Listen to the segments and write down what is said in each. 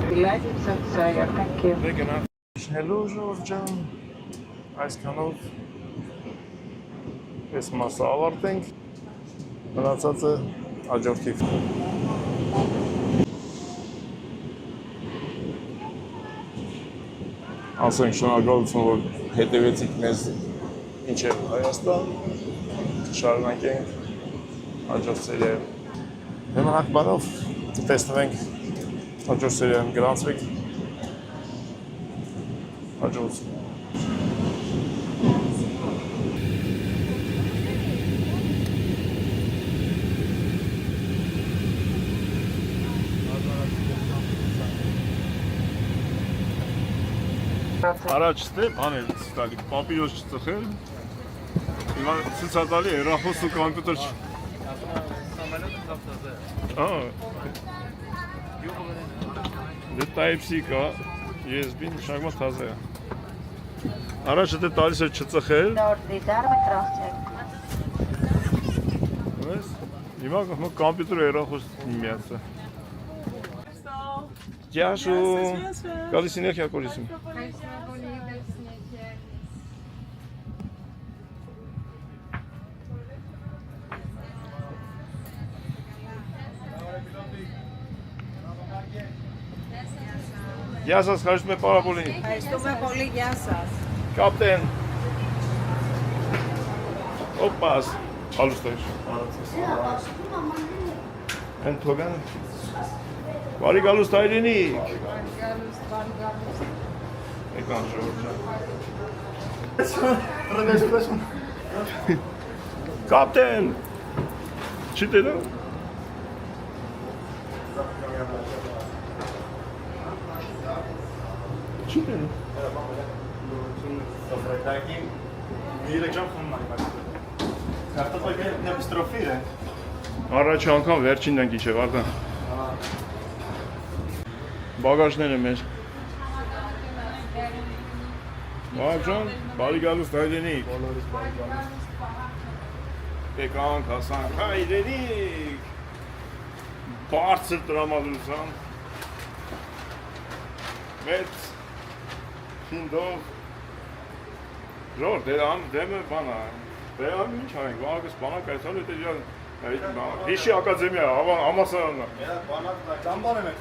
Thank you. Hello, Georgian. Այսքանով այս մասը ավարտենք, մնացածը հաջորդի։ Ասենք շնորհակալություն, որ հետևեցիք մեզ մինչև Հայաստան, շարունակենք հաջորդ սերիայում։ Հեմանակ բանով տեսնվենք հաջորդ սերիայում գրանցվեք հաջորդ։ Առաջ ստե բան է ստալի, պապիրոս չծխել, հիմա ցուցադալի հեռախոս ու կոմպյուտեր Դե Type-C կա, USB-ն շարժման թազե է։ Առաջ դե տալիս է չծխել։ Ո՞ւս։ Հիմա կոմպյուտերը հեռախոս միացա։ Ջաշու, գալիս իներքիա կորիսում։ Γεια σας, ευχαριστούμε πάρα πολύ. Ευχαριστούμε πολύ, γεια σας. Κάπτεν. Οπάς. Άλλους τόις. Εν τόγαν. Բարի գալուստ հայրենիք։ Եկան Ժորժա։ Կապտեն։ Չի տենում։ Չի տենում։ Առաջ անգամ վերջինն ենք իջև, արդեն։ Բագաժները մեր։ Բաժան, բարի գալուստ հայրենիք։ Եկանք, հասանք, հայրենիք։ Բարձր տրամադրության։ Մեծ խինդով։ Ժոր, դեմը բանա։ Բեան ինչ անենք, բանակս բանակ այցալ է տեջան Հիշի ակադեմիա, համասարանն է։ Ճամբար եմ եք,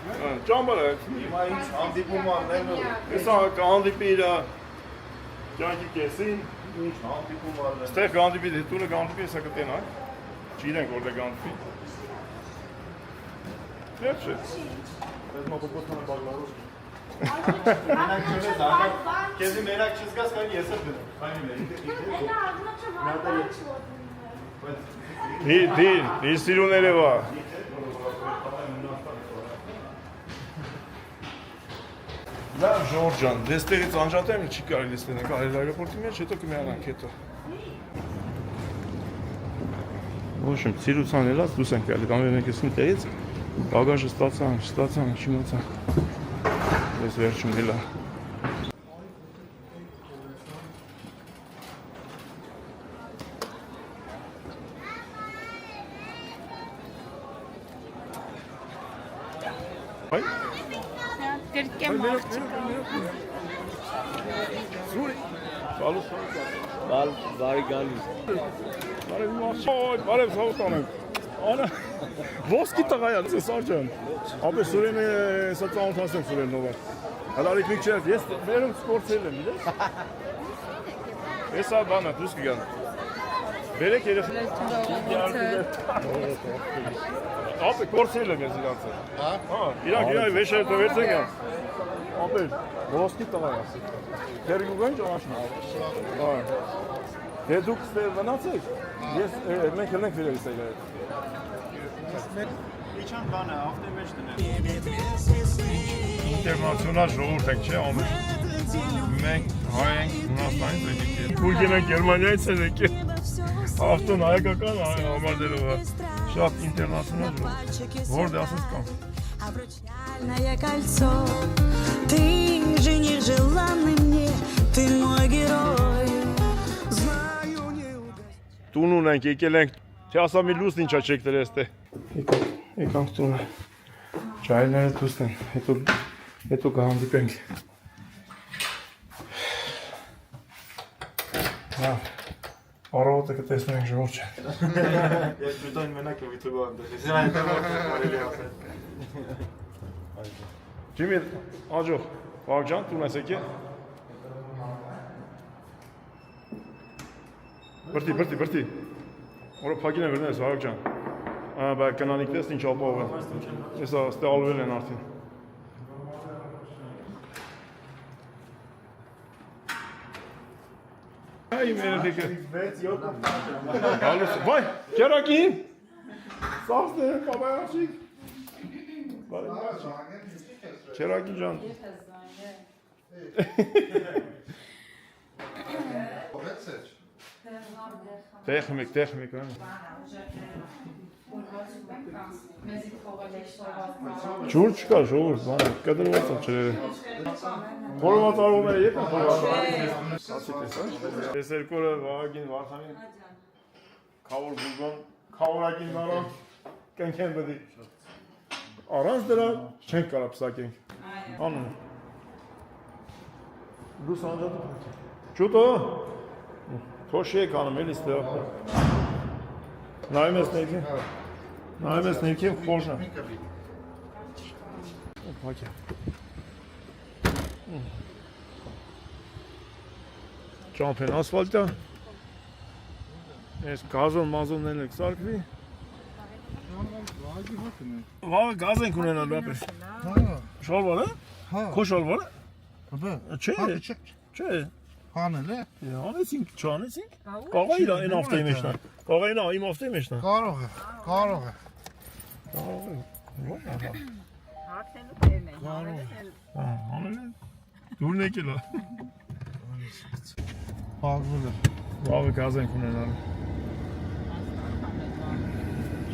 Ճամբար է։ Հիմա ինչ հանդիպում արնելու։ Հեսա կհանդիպի իրա կյանքի կեսին։ Ինչ հանդիպում արնելու։ Ստեղ կհանդիպի, տունը կհանդիպի, հեսա կտենակ։ Չիրենք որտեղ կհանդիպի։ Վերջ է։ Ես մոկոպոտն եմ բաղլարուս։ Կեզի մենակ չզգաս կային ես եմ դնում։ Դի սիրուն երևա։ Լավ Ժորժան, դեստեղից անջատեմ չի կարելի ստենենք, արել այրապորտի մեջ, հետո կմիանանք հետո։ Ոչմ, սիրուցան ելած դուս ենք յալի, կամեր մենք եսին տեղից, բագաժը ստացանք, չիմացանք։ Ես վերջում ելա։ Հայ։ Գրկեմ մարդ։ Սուրի։ Գալուս։ Բարի գալիս։ Բարև մարդ։ Բարև սաղուտան ենք։ Անա, ոսկի տղայա, դե Սարջան։ Ապե Սուրենը սա ծանոթացնեմ Սուրենովը։ Հալարիկ միքչև, ես վերում սկորցել եմ, իդես։ Ես բանը, դուս կգան։ Բերեք երեխ։ Ապե կորցել եմ ես իրանցը։ Իրանք վեշերը տվերցենք յան։ Ապե, ոսկի տղայա։ Դերգուգան ճանաչում։ Դե դուք ստեղ վնացեք, մենք հնենք վերելիս այլ այդ։ Իչան բանը, ավտե մեջ դնել։ Ինտերնացիոնալ ժողովուրդ ենք, չէ, ամեն։ Մենք հայ ենք, Հունաստանից ենք եկել։ Ուլգեն ենք Գերմանիայից են եկել։ Ավտոն հայկական համարդելով է։ Շատ ինտերնացիոնալ ժողովուրդ։ Որդ է ասած կամ։ Обручальное кольцо, ты жених желанный мне, ты мой герой. Знаю, не угодишь. Տուն ունենք, եկել ենք, թե ասա մի լուսն ինչա չեք դրել էստե։ Եկանք տունը, ճայլները դուսն են, հետո Հետո կհանդիպենք։ Հա, առավոտը կտեսնենք ժողովուրդ։ Ես դուտային մենակ եմ յութուբը անդր։ Ես այնտեղ կարելի ասել։ Ջիմի, աջող, Վաղջան, տուն ես եկե։ Բրտի։ Որը փակին է վերնես, Վաղջան։ Բա կնանիքնես ինչ ապով է։ Եսա ստեղալվել են արդին։ Այ մերդիկը։ 6-7 Հալուս, վայ, կերակին։ Սաղսն է, պապայացիկ։ Կերակին ջան։ Տեխնիկ, հա։ Ջուր չկա, ժողովուրդ, բանը, կտրված է չրերը։ Խորոված արողները ետ են խորոված։ Ասի տեսա։ Ես երկորը վաղագին վարդանին, կավոր բուզոն, կավորակին վարան, կնքեն բդի։ Առանց դրա չենք կարա պսակենք։ Անուն։ Դուս անջատը։ Չուտո։ Թոշի եք անում էլ իստեղ։ Նայում ես ներքին խորժն է։ Պակ է։ Ճամփեն ասվալտա։ Ես գազոն մազոններն եք սարկվի։ Վաղը գազ ենք ունենալ բապես։ Շալվար է? Քո շալվար է? Չէ։ Հանել է։ Անեցինք, չանեցինք։ Կաղա իր այն ավտոյի մեջն է։ Կաղա իմ ավտոյի մեջն է։ Կարող է։ Հաղթելու տերն է։ Անել է։ Դուրն եկել է։ Փակվել է։ Վաղը գազ ենք ունենալ։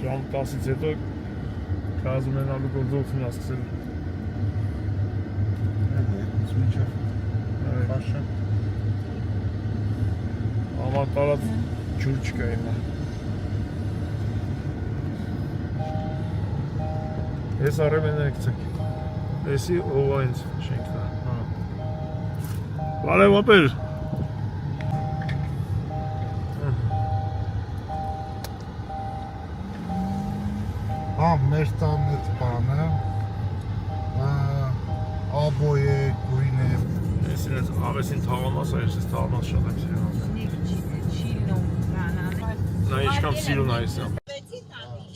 Ժամ 10-ից հետո գազ ունենալու գործողությունն է սկսել։ Համար տարած ջուր չկա հիմա։ Ես առեմ են եկցեք։ Եսի ովա ինձ շենքն է։ Բարև ապեր։ Հա, մեր տանն էդ բանը, աբոյ է, գույն է։ Ես ինձ ավեսին թաղամաս է, ես թաղամաս շատ եմ սիրում։ Նա ինչքան սիրուն է ես։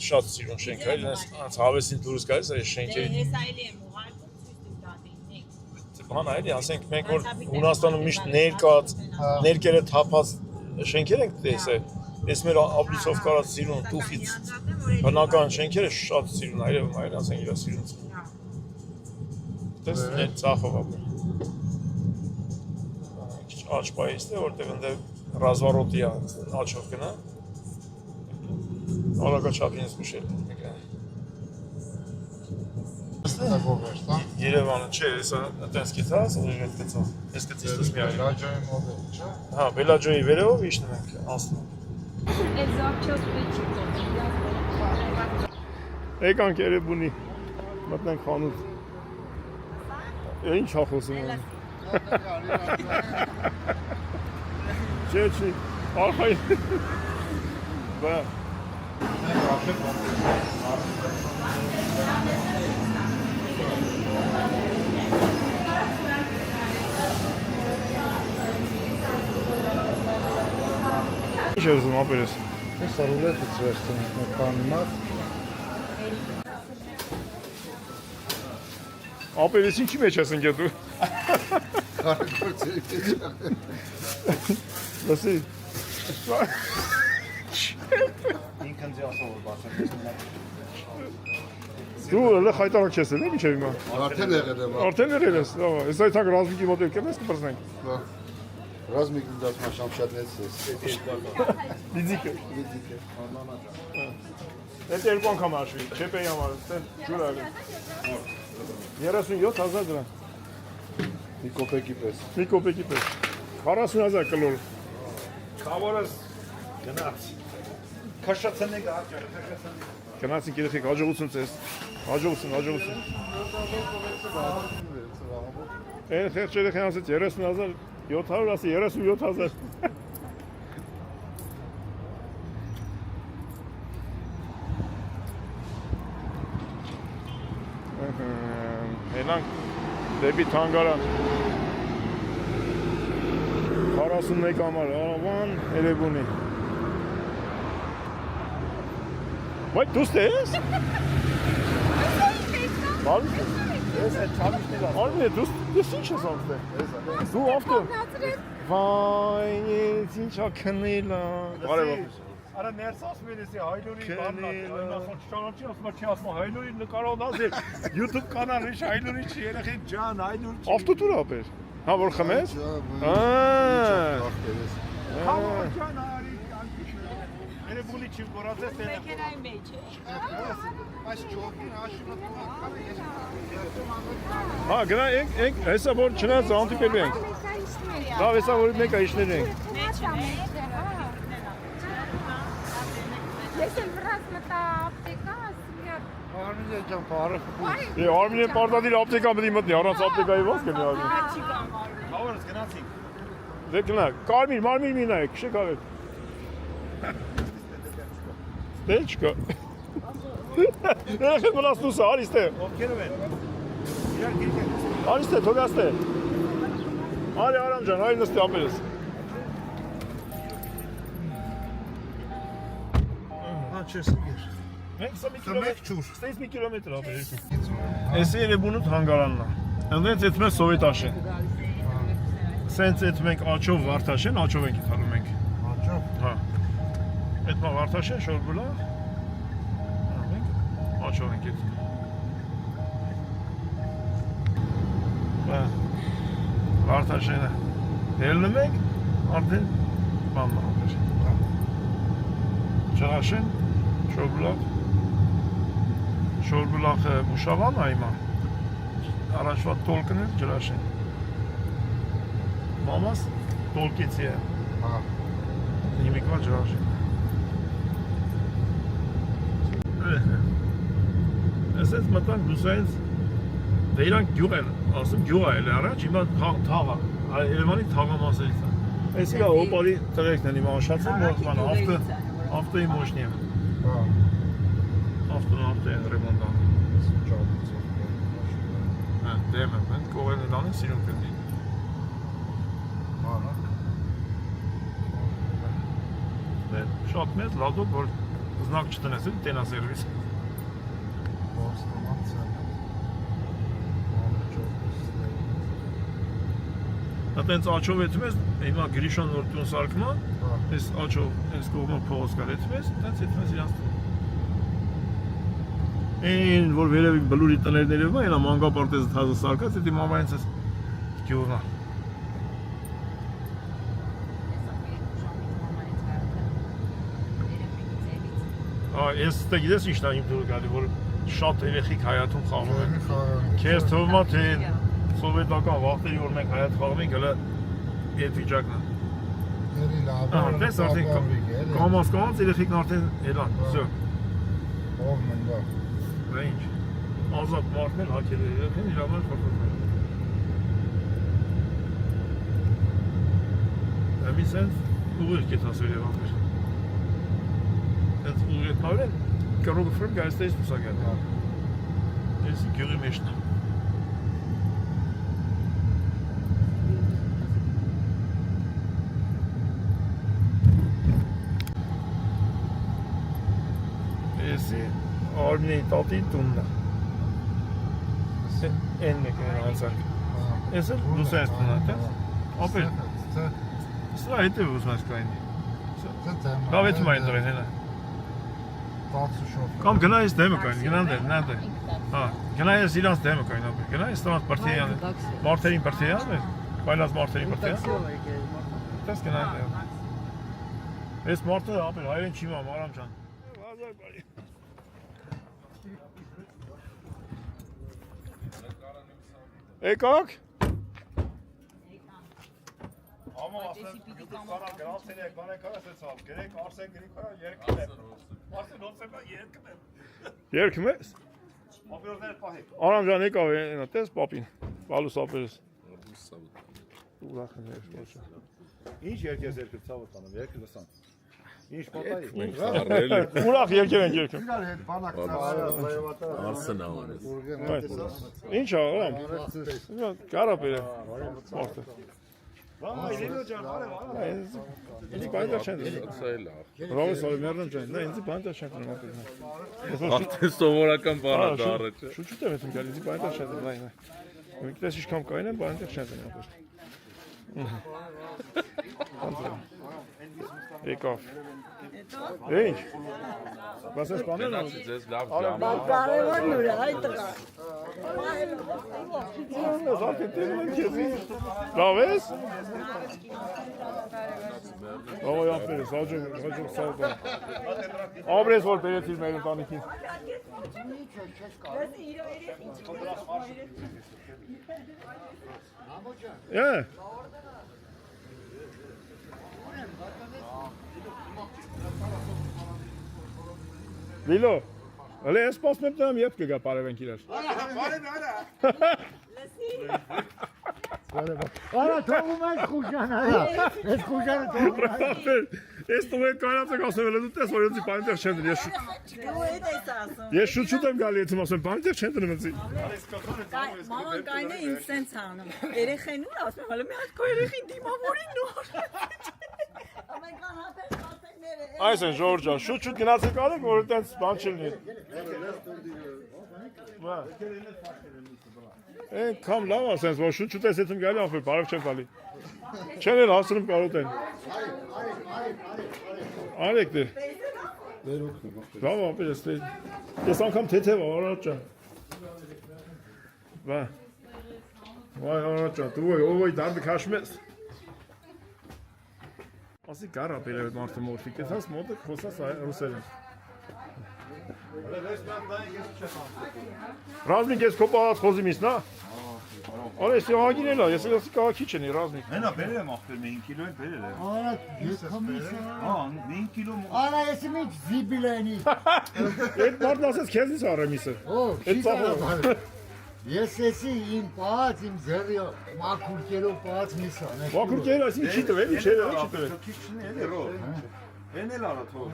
Շատ սիրուն շենք է, ես հավեսին դուրս գալիս է շենքերի։ Բան այլի, ասենք մենք որ Հունաստանում միշտ ներկերը թափած շենքեր ենք տեսել, ես մեր աբլիսով կարած սիրուն, տուֆից, բնական շենքերը շատ սիրուն, այլ ասենք իրա սիրուն։ Տես նետ ծախով ապր։ Քիչ աչ պայիստ է, որտեղ ընդեղ ռազվարոտի է աչով գնա։ Ալակա չապին ես գուշել։ Երևանը չէ, եսա տենց կիցած, ուժետ կիցած, ես կիցից տուս մի այլ։ Բելաջոյի մոդել, չէ։ Հա, Բելաջոյի վերևով իշնում ենք, անցնում։ Եկանք երեբունի, մտնենք խանութ։ Ինչ հախոսում եմ։ Չէ, արխայի։ Բա։ Ինչ ես ուզում ապերես։ Ես ռուլետից վերցնում եմ կանմատ։ Ապերես ինչի մեջ ես ընգետու։ Կարագործերի մեջ։ Լսի։ ինքն ձի ասով որ բացակից մնա։ Դու լը խայտարակ չես էլ, ինչ է հիմա։ Արդեն եղել եմ։ Արդեն եղել ես, ես այդ հակ ռազմիկի մոդել կենես կպրսնենք։ Ռազմիկին դասմա շամշատնեց ես։ Լիձիկը։ Այդ երկու անգամ հաշվի, չեպեի համար, ստեն ջուր աղել։ 37,000 դրամ։ Մի կոպեկի պես։ Մի կոպեկի պես։ 40,000 կլոր։ Կավորս գնաց։ Քաշացնեք աղջերը, քաշացնեք։ Գնացինք երեխեք հաջողություն ձեզ։ Հաջողություն։ Այն խեղճ երեխան ասեց 30,000, 700 ասի 37,000։ Հենանք դեպի թանգարան 41 համար Արավան Էրեբունի Վայ դուս ես? Բարի ես է չամիշներ Արմի դուս ինչ ես անցել? Դու ավտո Վայ ինչ ակնելա Բարև Արա ներսած մենեսի հայլուրի բաննա, այնասան չճանաչի, ասմա չի ասմա հայլուրի նկարոն ասել, YouTube կանալ ինչ հայլուրի չի, երեխեք ջան, հայլուր չի։ Ավտոտուր ապեր, հա որ խմես? Խամոր ջան արի, Էրեբունի չի որացես տենը։ Մեքենայի մեջ է։ Այս ճոպին աշունը Հա գնա ենք, հեսա որ չնայած անտիպելու ենք Լավ հեսա որ մեկա իշներ ենք Ես էլ վրաց մտա ապտեկա, ասիլյար։ Արմինե ջան, բարը Արմինեն պարտադիր ապտեկա մտի մտնի, առանց ապտեկայի ոնց կնի արմին Հավորս գնացինք։ Դե գնա, կարմիր, մարմիր մի նայեք, քշեք ավետ Դե չկա Երեխեն մնաց նուսը, արիստ է Ովքերով են։ Իրար գիրք են։ Արիստ է, թողաստ է Արի արամ ջան, արի նստի ապերես չես գիր Մենք սա մի Մեկ ջուր Ստեյց մի կիլոմետր ապերես Էսի Էրեբունու թանգարանն է Ընդենց էդ մենք Սովետաշեն Սենց էդ մենք աչով Վարդաշեն, աչով ենք իթանում ենք Աչով Հա Էդ մա Վարդաշեն, շորբուլա Մենք աչով ենք էդ Վարդաշենը Հելնում ենք, արդեն բանն ապեր Ճրաշեն, շորբուլախը մուշավան այմա Առաջվա տոլկն էր ջրաշեն Մամաս տոլկեցի է Հա Հիմիկվա ջրաշեն Ես ես մտանք դուսայինց Դե իրանք գյուղ են, ասում գյուղ է էլ առաջ, հիմա թաղա Երևանի թաղամասերից է Ես իգա հոպարի տղեկն են հիմա աշացել Ավտոյի մոշնի եմ Հա Ավտոն են ռեմոնտան Հա, դեմ եմ, հենց կողերն են անում սիրում կնդի Շատ մեծ լադոկ, որ զնակ չտնես էլ տենա սերվիս Ատենց աչով եթում ես, հիմա գրիշան որ տուն սարկման Ես աչով, ես կողմը փողոց կար եթում ես, տենց եթում ես իրանց տուն Այն, որ վերևի բլուրի տներն երևում է, ենա մանգապարտեզը թազը սարկած, եթի մամայենց ես գյուղնա Ես ստե գիտես ինչն է իմ դուրը գալի, որ շատ երեխիկ հայաթում խաղում են Քեզ թվում է, թե սովետական վաղտերի որ մենք հայաթ խաղում ենք, հլը ետ վիճակն է Տես արդեն կամաց երեխիկն արդեն ելան, վսյո Ով մնգա Դա ինչ, ազատ մարդն էլ հակել է երեխին, իրամար խորխորում է Մի սենց ուղիղ կետասվեր և ապեր Հենց ուղիղ ետ նավր են, կրոգը ֆրեմ գայստեից մուսագան Ես գյուղի մեջն եմ Եսի Արմինեի տատի տունն է Են մեկն են անցարկ Ես էլ դուս ես տունն է, տես Ապեր Սրա հետև ուզում ես կայնի Լավ եթում այն դրեն հենա Կամ գնա ես դեմը կայնի, գնան դեմ, նան դեմ Գնա ես իրանց դեմը կայնի ապեր Գնա ես տրանց պրթեյան Մարդերին պրթեյան է Բայլած մարդերին պրթեյան Տես գնան դեմ Ես մարդը ապեր, հայրեն չի մամ, արամ ճան Վազար բարի Եկակ Ama aslında sana grand sene bana kadar ses al. Gerek arsa gerek kadar yer kadar. Varsa non se va yer kadar. Երկում ես։ Ապերներ պահի։ Անամ ջան եկավ այնա տես պապին։ Բալուս ապերես։ Ուրախ եմ ես։ Ինչ երկեր ցավը տանեմ, երկը լսան։ Ինչ պատահի։ Ուրախ երկեր են երկում։ Իրար հետ բանակ ծավալը։ Arsenal. Ինչ ա, ուրամ։ Կարա բերեմ։ Մարդը։ Վայ, Լիլո ջան, արև։ Ինձ բանտա չեն։ Ռոմես Սոլոմերն ջան, նա ինձ բանտա չեն կրում։ Սովորական բառ է դա առաջ։ Շուտ եմ եմ գալիս, բանտա չեն նայն։ Մենք դες իշքամ կային են, բանտա չեն կրում։ Եկավ։ Ինչ։ Բասես բաներն ա։ Ձեզ լավ ջան։ Կարևորն ուր է, այդ տղա։ Լավ ես։ Ո՞й ապրես, հաջող սալտա։ Ապրես որ բերեցիր մեր ընտանիքին։ Է։ Լիլո, հələ ես սպասում եմ դրամ երբ կգա բարևենք իրար։ Արա թողում ես խուժան արա։ Ես խուժանը թողում եմ։ Ես տուղ եք կարած եք ասում էլ դու տես որ ինձ բանտեղ չեն դրի։ Դու էդ ես ասում։ Ես շուտ եմ գալի եթե ասեմ բանտեղ չեն դրում ինձ։ Մաման կային է ինձ սենց անում։ Երեխեն ուր ասում եմ, հələ մի հատ քո երեխին դիմավորին նոր։ Ամենքան հատեր կասենները։ Այս են Ժորժ ջան, շուտ գնացեք արեք որ այդպես բան չլինի։ Բա։ Կամ լավ ասենց որ շուտ ես եթե գալի ապր բարև չեմ գալի։ Չեն էլ հասնում կարոտեն։ Արեք դե։ Լավ ապեր ես անգամ թեթև արած ջան։ Բա։ Վայ արած ջան, դու ովոյ դարդ քաշում ես։ Ասի կարա բերել այդ մարդը մորֆիկ, ես մոտը խոսած ռուսերեն։ Ռազմիկ ես քո պահած խոզի միս, նա։ Արա ես ահագին էլ է, ես ասի կաղաքի չենի, ռազմիկ։ Հենա բերել եմ ախպեր, մի 5 կիլո էլ բերել եմ։ Արա ես կամիսա։ Հա, 5 կիլո։ Արա ես մի զիբիլենի։ Այդ մարդն ասեց քեզից առեմ իսը։ Օ, Այդ ծախը։ Ես էսի իմ պահած, իմ ձեռի մաքուր կերով պահած միսա։ Մաքուր կեր այսին չի տվել, չի տվել։ Քիչն էլ է ռո։ Հեն էլ արա թող։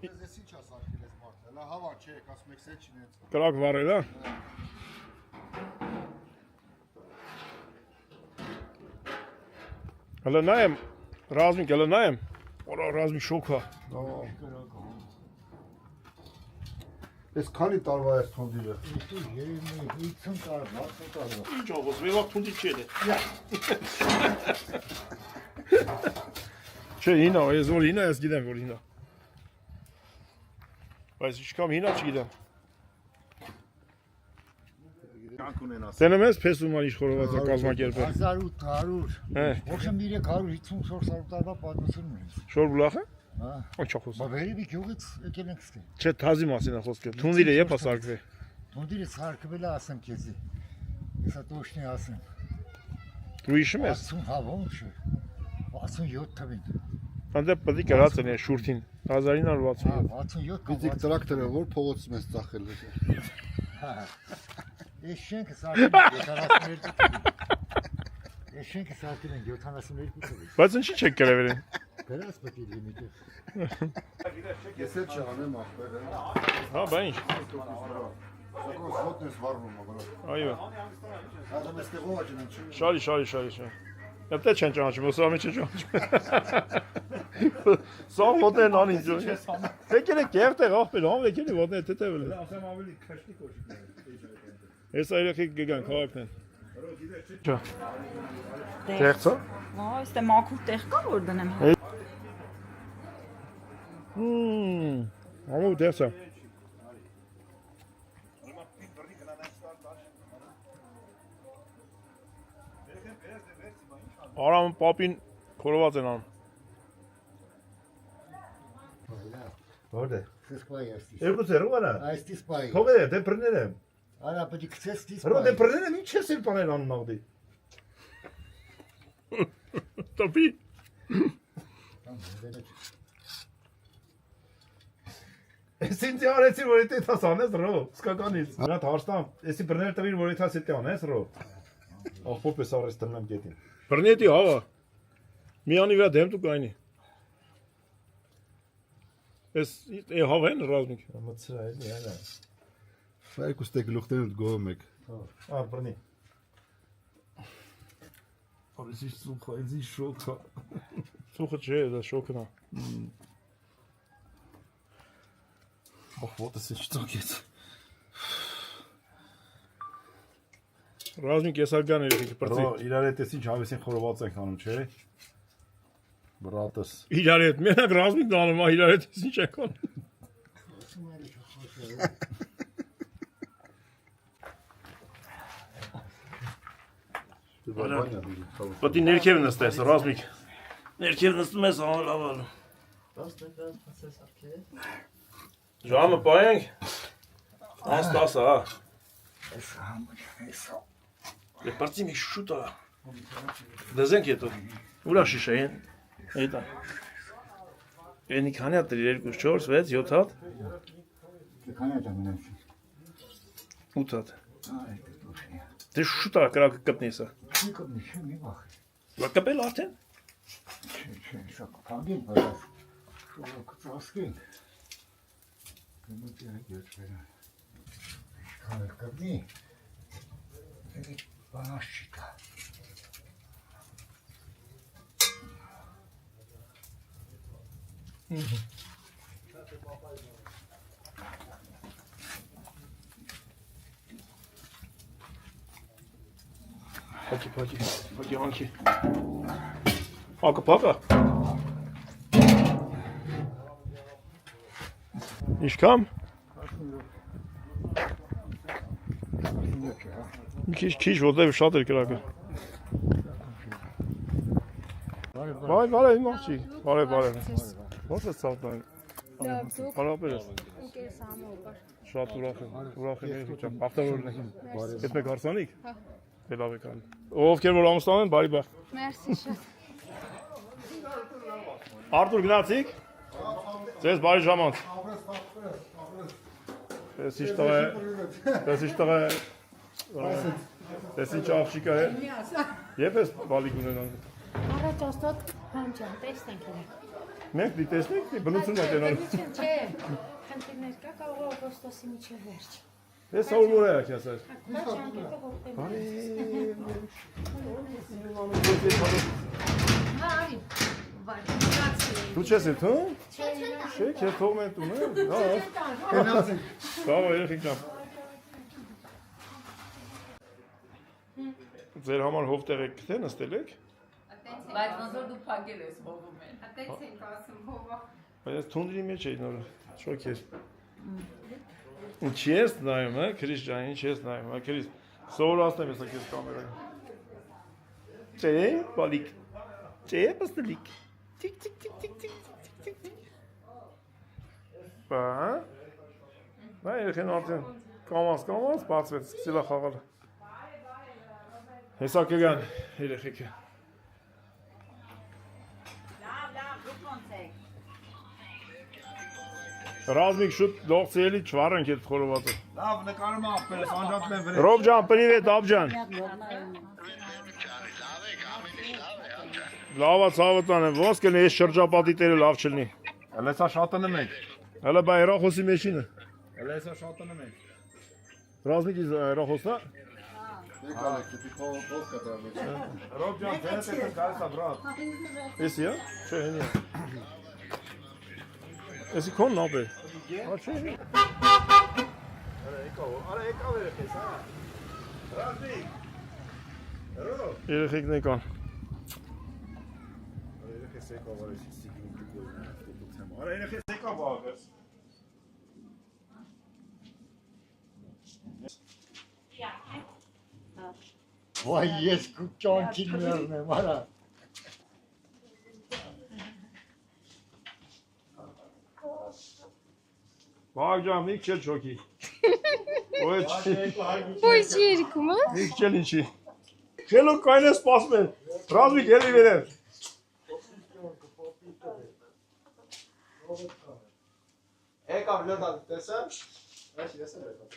Ես ինչ ասարկել ես մարդը, հələ հավա չէ, ասում եք սեչ ինձ։ Կրակ վարել, հա։ Հələ նայեմ, ռազմիկ, հələ նայեմ։ Որա ռազմիկ շոքա։ Ես քանի տարվա ես թոնդիրը։ 50 տարվա, 60 տարվա։ Ինչ ողոս, մի վաղ թունդի չի է։ Չէ, հինա, ես որ հինա, ես գիտեմ, որ հինա։ Բայց ինչքան հինա չգիտեմ։ Կանք ունենաս։ Տենում ես փեսուման ինչ խորոված է կազմակերպել։ 1800, ոչմ 350-400 տարվա պատմություն ունես։ Շոր բուլախը։ Հա։ Ինչ խոսում։ Բա վերևի գյուղից եկել ենք ստե։ Չէ, թազի մասին է խոսքը։ Թունդիրը երբ ասարկվի։ Թոնդիրը սարկվել է ասեմ քեզի։ Հեսա տոշնի ասեմ։ Դու հիշում ես։ 60 հա ոնց է։ 67 թվին։ Անդե պետք է գրած են շուրթին 1967։ Հա 67 Գիտիկ տրակտորը որ փողոցում ես ծախել։ Ես շենքը սարկել եմ 72 թվին։ Ես շենքը սարկել եմ 72 թվին։ Բայց ինչի՞ չեք գրել։ Դրանց պետք է լինի։ Ես էլ չանեմ ախպերը։ Հա, բա ինչ։ Սակոս ոտնես վառվում ա վրա։ Այո։ Ադամ ես տեղով աճնան չի։ Շարի։ Եթե չեն ճանաչում, ոսամի չեն ճանաչում։ Սա ոտնեն անի ջոն։ Եկել է կերտեղ ախպեր, համ եկել է ոտնեն թեթևել է։ Ասեմ ավելի քաշնի կոշիկներ։ Հեսա երեխեք գան քաղաքն են։ Ճա։ Տեղցա։ Ահա, այստե մաքուր տեղ կա որ դնեմ։ Ամու տեղցա։ Արամ պապին խորոված են անում։ Որտե։ Սպայ ասի։ Երկու ծերու արա։ Այստի սպայ։ Թողե դե բռներեմ։ Արա պետք է քցես դի Հրո դե սպայ։ բռներեմ ինչ ես էլ բաներ անում նաղդի։ Տոպի։ Այսինչ արեցի որ դե դաս անես ռո, սկականից։ Նա հարստամ, էսի բռներ տվիր որ դաս դե անես ռո։ Ախոպ էս արես տնեմ գետին։ Բռնետի հավա։ Միանի վրա դեմ դու կայնի։ Էս հավեն ռազմիկ։ Մցրա էլի հələ։ Երկու ստեկ գլուխներդ գոհում եք։ Ար բռնի։ Արեցի սուխա, էսի շոկա։ Սուխը չէ, դա շոկն է։ Ախ, ո՞տ էս չծոքեց։ Ռազմիկ եսարգան երեխի պրծի։ Ռո, իրար հետ էս ինչ հավեսին խորոված ենք անում, չէ։ Բրատս։ Իրար հետ, մենակ ռազմիկն անում, իրար հետ ես ինչ եք անում։ Պատի ներքև նստես, ռազմիկ։ Ներքև նստում ես լավալու։ Ժամը պայենք։ Անստաս, հա։ Դե պարծի մի շուտ ա։ Դեզենք հետո։ Ուրա շիշա են։ Էտա։ Ենի քանի հատ 2, 4, 6, 7 հատ։ Քանի հատ ամենաշ։ 8 հատ։ Դե շուտ ա կրակը կպնես։ Չի կողմի, մի բախ։ Բա կպել արդեն։ Չէ, շա կանգին, բայց կծասկին։ Կմտի այդ վերա։ Քանի կողմի։ Բանաշ չկա։ Փակի, հանքի։ Հակը։ Ինչքան։ Մի քիչ որտեղ շատ էր կրակը։ Բարև, իմ աղջիկ։ Բարև։ Ո՞նց է ցավտան։ Բարապեր ես։ Շատ ուրախ եմ երեխա, բախտավորն եք։ Հետ մեկ հարսանիք։ Դե լավ եք անում։ Ովքեր որ ամուսնան են, բարի բախտ։ Մերսի շատ։ Արտուր գնացիք։ Ձեզ բարի ժամանց։ Ես ինչ տղա է։ Ես ինչ աղջիկ է։ Եվ ես բալիկ ունենանք։ Առաջ աստված հանջան, տեսնենք իրար։ Մենք դի տեսնենք, բնություն է տենալու։ Չէ, խնդիրներ կա, կարող է օգոստոսի միջև վերջ։ Ես ով մոր եք ասած։ Դու չես եթում։ Չէ, քեզ թողում են տունը։ Հա։ Բավարար երեխեք ջան։ Ձեր համար հովտեղ եք թե նստել եք։ Բայց ոնց որ դու փակել ես հովում են։ Այդպես ենք ասում հովը։ Բայց թունդրի մեջ էի նոր։ Շոկ ես։ Ինչ ես նայում, հա, Քրիս ջան, ինչ ես նայում, հա, Քրիս։ Սովորացնեմ ես քեզ կամերային։ Չէ, բալիկ։ Չէ, պստլիկ։ Տիկ։ Բա։ Նա երեխեն արդեն կամաց բացվեց, սկսել է խաղալ։ Հեսա կգան երեխեքը։ Ռազմիկ շուտ լողցի էլի չվարենք այդ խորովածը։ Լավ, նկարում ապերես, անջատում են վրե։ Ռոբ ջան, պրիվետ, ավ ջան։ Լավա ցավը տանը, ոնց կլինի այս շրջապատի տերը լավ չլինի։ Հələ սա շատանը մենք։ Հələ բա հեռախոսի մեջինը։ Հələ սա շատանը մենք։ Ռազմիկի հեռախոսն է։ Եկալեք, դի փող կտրամի։ Ռոբ ջան, դες է գալիս է բրատ։ Էսի է։ Չէ, հենի է։ Էսի քոնն ապե։ Հա չէ։ Արա եկավ երեխես, հա։ Ռազմիկ։ Ռո։ Երեխեքն եկան։ Երեխես եկավ, արես սիգնալ դուգոյ։ Արա երեխես եկավ աղես։ Vay yes kucağın kimlerine var ha. Բաղ ջան, մի քիչ չոքի։ Ոյ չի։ Պոյս երիկում, հա։ Մի քիչ ինչի։ Քելո կայնը սպասում են։ Ռազմիկ ելի վերև։ Եկավ լոդալ տեսա։ Այս ես եմ եկավ։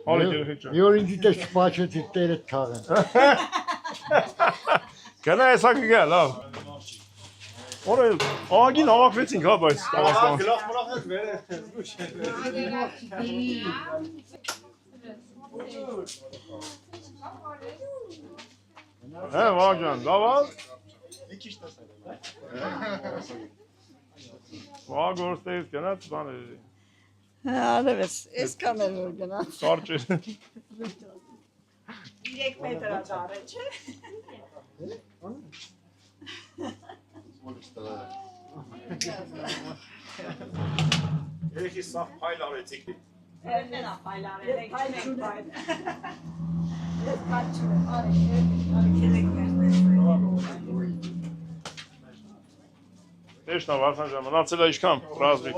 Հալի երեխեքջան։ Մի օր ինձ դե չփաչեցի տերը թաղեն։ Գնա հեսա կգա, լավ։ Օրել, ագին հավաքվեցինք, հա, բայց Տավաստան։ Գլախ մրախ վերը զգուշ։ Հե, վաղջան, լավալ։ Մի քիչ տեսա։ Վաղ գործերից գնաց, բան էր։ Արևս, այսքան էլ որ գնաց։ Կարճ էր։ 3 մետր ադարը, չէ։ Երեքի սաղ փայլ արեցիք։ Էրնենա պայլարել ենք, չենք պայլ։ Ես պաչում եմ, արեք երեք Տեշնա, Վարդան ջան, մնացել է իշքան, ռազմիկ։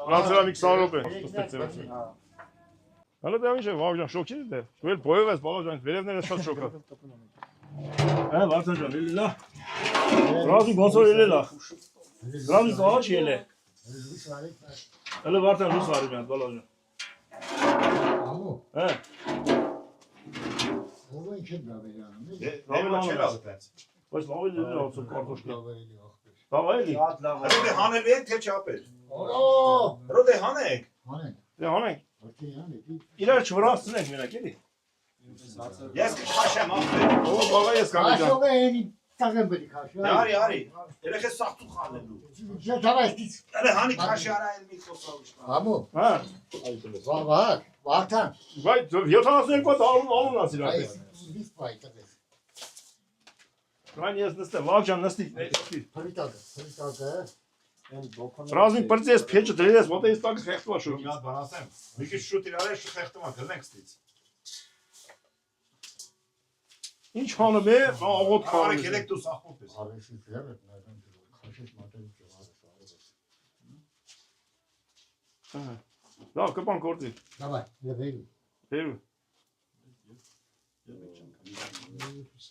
Մնացել է մի 20 րոպե, ստեցել։ Հələ դա ինչ է, Վաղջան, շոքի դե։ Դու էլ բոյով ես, Վաղջան, վերևները շատ շոկա։ Հա, Վարդան ջան, էլի լա։ Ռազմիկ ոնց որ էլի լա։ Ռազմիկ աղաչ ելե։ Հələ Վարդան լույս արի բան, Վաղջան։ Ալո, Հə, ով ինչ է դավերանում։ Նավելա չէ լավ այդպես։ բայց լավ է դե ացո կարտոշկա։ Դավերելի ախպեր։ Լավ էլի։ Հələ հանել եք թե չապել։ Օ, Հələ հանեք։ հանենք։ Դե հանենք։ Ո՞թե հանեք։ Իրար չվրացնենք մենակ էլի։ Ես կխաշեմ ապել։ Ո, բաղա ես կամ ջան։ Աշով էնի տաղեմ բերի քաշ։ Արի, արի։ Երեխե սաղցու խանելու։ Չավայստից։ Հələ հանի քաշի արա էլ մի խոսալուշ։ Համո, Հա, վաղ, Վարդան։ բայց 72 անուն ասիր Այս այդպես։ դից պայտը։ Ռան ես նստեմ, Վաղջան նստի։ Փրիտակը։ Ռազմիկ բրծի ես փեչը դրել ես, ոտը ես տակը խեղտվա Մի շուտ։ հատ բան ասեմ։ Մի քիչ շուտ իրար է շուտ խեղտում գլենք ստից։ Ինչ հանում է, աղոտ Արեք քարը։ ելեք դու սախոտ ես։ Արեցի ձերը, նայում քաշես մատերի ճավարը։ Լավ, կպան կորտի։ Դավայ, եղել։ Բերու։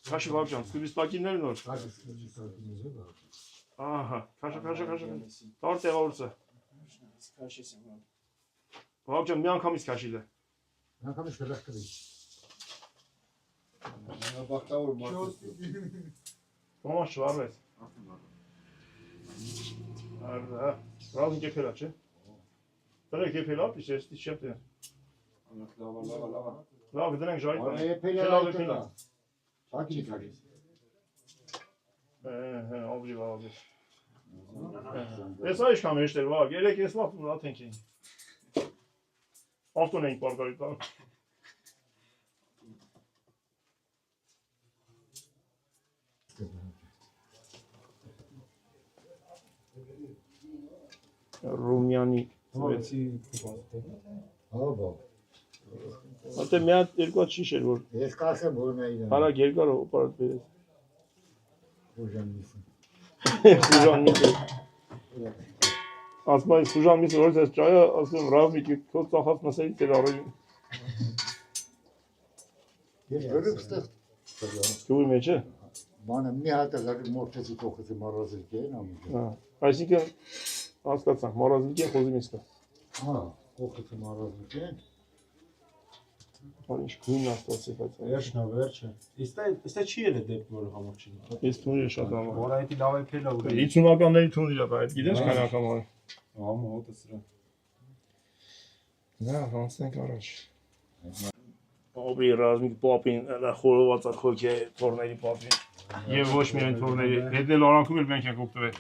Քաշի Վաղջան, սկուբիս տակիններ նոր։ Քաշես դիզը բա։ Ահա, քաշա։ Տար տեղավորցը։ Վաղջան մի անգամից քաշիլ է։ Անկամից գլխ կրի։ Բախտավոր մարդու։ Ոմաշ շվարվեց։ Արդա, ռազմիկ եփելա, չէ։ Դրեք եփելա, պիշ ես դիշ չեմ տեն։ Լավ, դրանք ժայթ։ Արա եփելա։ Լավ եփելա։ Սակի քաշես։ Հե, ովի։ Ես այժմ կամ էշտեր, վաղ, երեք ես լավ ատենք էին։ Ավտոն էինք պարկարի տան։ Ռումյանի Հա, Ատե մի հատ երկու հատ շիշ էր, որ ես կասեմ որ նայում։ հարակ երկար օպարատ բերեց։ Ուժանիսը։ Սուժան միսը։ Ասում եմ Սուժան միսը որ ես ճայը, ասում եմ ռազմիկի քո ծախած մասերից էր առել։ Ես գրում ստեղ։ Գյուղի մեջ է։ Բանը մի հատ էլ մորթեցի փոխեցի մարազիլքի են ամիջը։ Հա, այսինքն հասկացանք, մարազնիկի խոզի միսկա։ Հա, փոխեցի մարազիլքին։ Ինչ գույն աստծո բայց։ Վերջնա, վերջը։ Իստե չի ելը դեպք որը համով չի։ Ես թունի շատ ամ։ Որ այդի լավ է փելա ու։ 50-ականների թունի է, բայց գիտես քան անգամ է։ Համո հոտը սրա։ Նա ոնցնենք առաջ։ Օբի ռազմիկ պապին, նա խորովածա խոքի թորների պապին։ Եվ ոչ միայն թորների, հետնել արանքում էլ մենք ենք օգտվել։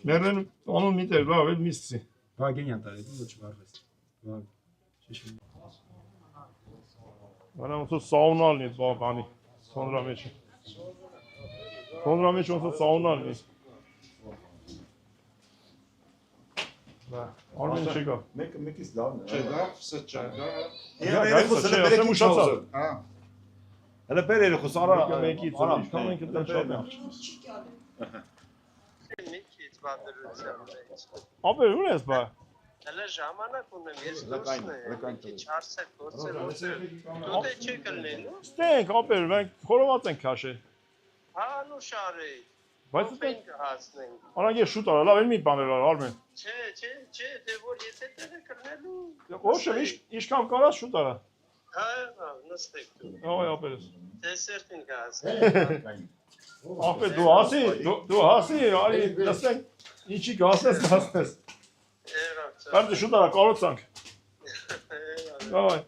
Մերն անուն միտեր, լավ, էլ միսցի։ Բագենյան տարի դու չվարվես։ Բագ։ Արա ոնց սաունալն է բաղանի, սոնդրա մեջ։ Սոնդրա մեջ ոնց սաունալն է։ Արմեն չեկա։ Մեկից լավն է։ Չէ, դա սճա։ Ասեմ ուշացա։ Հա։ Հələ բեր երեխուս արա։ Մեկից, ինչքան մենք այդտեղ շատ ենք։ Ապեր, ո՞ւր ես բա։ Հələ ժամանակ ունեմ, ես դուրսն եմ, քիչ հարցեր, գործեր, դու դե չի կլնելու։ Ստենք, ապեր, մենք խորոված ենք քաշել։ Հա, նու շարի։ Բայց Մենք հասնենք։ Արանք ես շուտ արա, լավ, մի բան էր Արմեն։ Չէ, դե որ եթե դերը կլնելու։ Ոչը, ինչքան կարած շուտ արա։ Հա, նստեք դու։ Ոյ, ապերս։ Դեսերտին կհասնենք։ Ապեր, դու հասի, արի, նստենք, ինչի կհասնես, հասնես։ Բայց շուտ արա, կարոցանք։ Այ։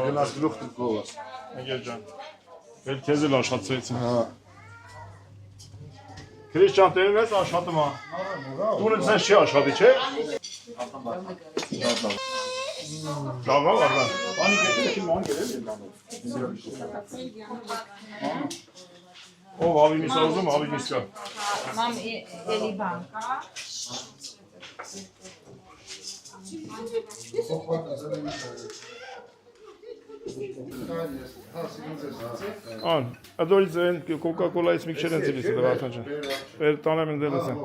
Գնաց գլուխ գովաս։ Անգեր ջան։ Էլ քեզ էլ աշխատեցին։ Հա։ Քրիստիան տերն ես աշխատում ա։ Դուրը ձեզ չի աշխատի, չէ։ Լավ, լավ։ Բանի կետերը չի ման գերել Ով ավելի միս ուզում, ավելի միս կա։ Մամ էլի բան։ Ան, ադորից են Coca-Cola-ից մի քիչ են ցելիս դա արդեն չէ։ Էր տանեմ են դելս են։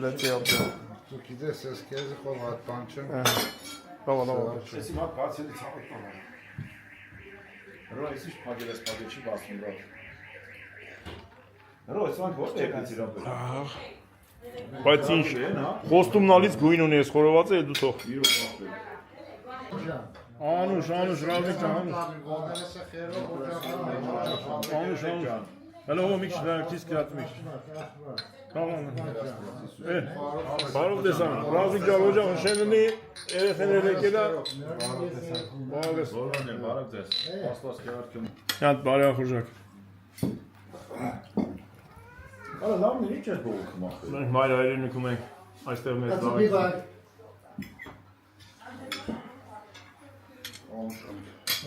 Լեցի ապա։ Դու գիտես, ես քեզ խով հատ բան չեմ։ Լավ։ Ես հիմա բացելի ցավոտ եմ։ Հրո ես ինչ փակել ես փակել չի բացում դա։ Հրո ես ոնց ոչ եկած իրապես։ Բայց ինչ խոստումնալից գույն ունի ես խորոված է դու թող։ Անուշ, ռավիկ ջան։ Անուշ։ Հələ o մի քիչ քիչ կրատմի։ Կամոն։ Բարով տեսան։ Ռավիկ ջան, օջան շեննի երեխաներ եկելա։ Բարով։ Բարով դες։ Աստված կերակում։ Շատ բարի խոժակ։ Արա լավն է, ինչ ես բողոքում ախր։ Մենք մայր հայրենի նկում ենք այստեղ մեծ լավ։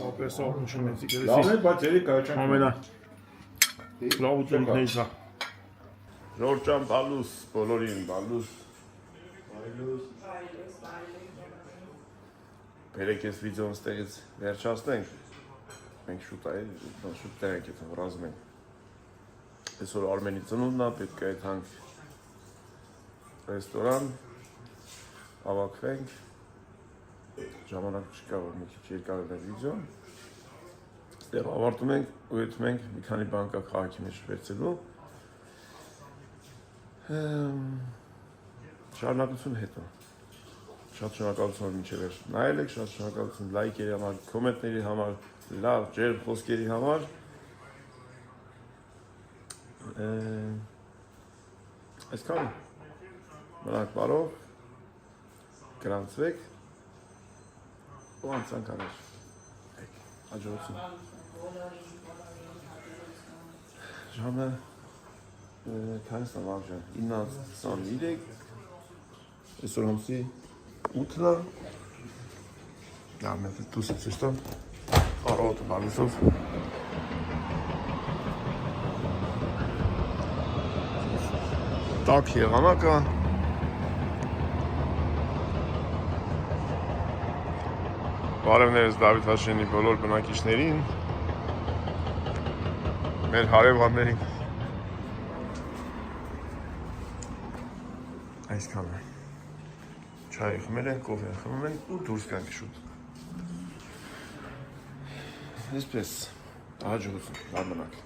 Ապես օգնություն մեծի գերեսի։ Լավն է, բայց երեք կայաչան։ Ամենա։ Լավ ուտելիքներից է։ Ժորժան բալուս, բոլորին բալուս։ Բերեք ես վիդեոն ստեղից վերջացնենք։ Մենք շուտ տեղ ենք եթե վրազում ենք։ Այսօր Արմենի ծնունդն է, պետք է եթանք ռեստորան, ավակվենք, ժամանակ չկա, որ մի քիչ երկար է վիդեոն, ստեղ ավարտում ենք ու եթում ենք մի քանի բան կա քաղաքի մեջ վերցելու, շարունակություն հետո, շատ շնորհակալություն որ մինչև վերջ նայել եք, շատ շնորհակալություն լայքերի համար, կոմենտների համար, լավ ջերմ խոսքերի համար, այսքան մնանք բարով, գրանցվեք ու անցանք առաջ, հաջողություն։ Ժամը քանիսն ավարժան, 9:23, այսօր ամսի 8-ն է, դա մեզ դուսից էստան, առողտ բալիսով, տակ եղանակը բարևներս Դավիթ Հաշենի բոլոր բնակիչներին մեր հարևաններին այսքան է չայ խմել ենք, կոֆե խմում ենք ու դուրս կանք շուտ այսպես հաջողություն լավ մնաք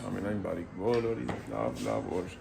ամենայն բարիք բոլորի լավ օր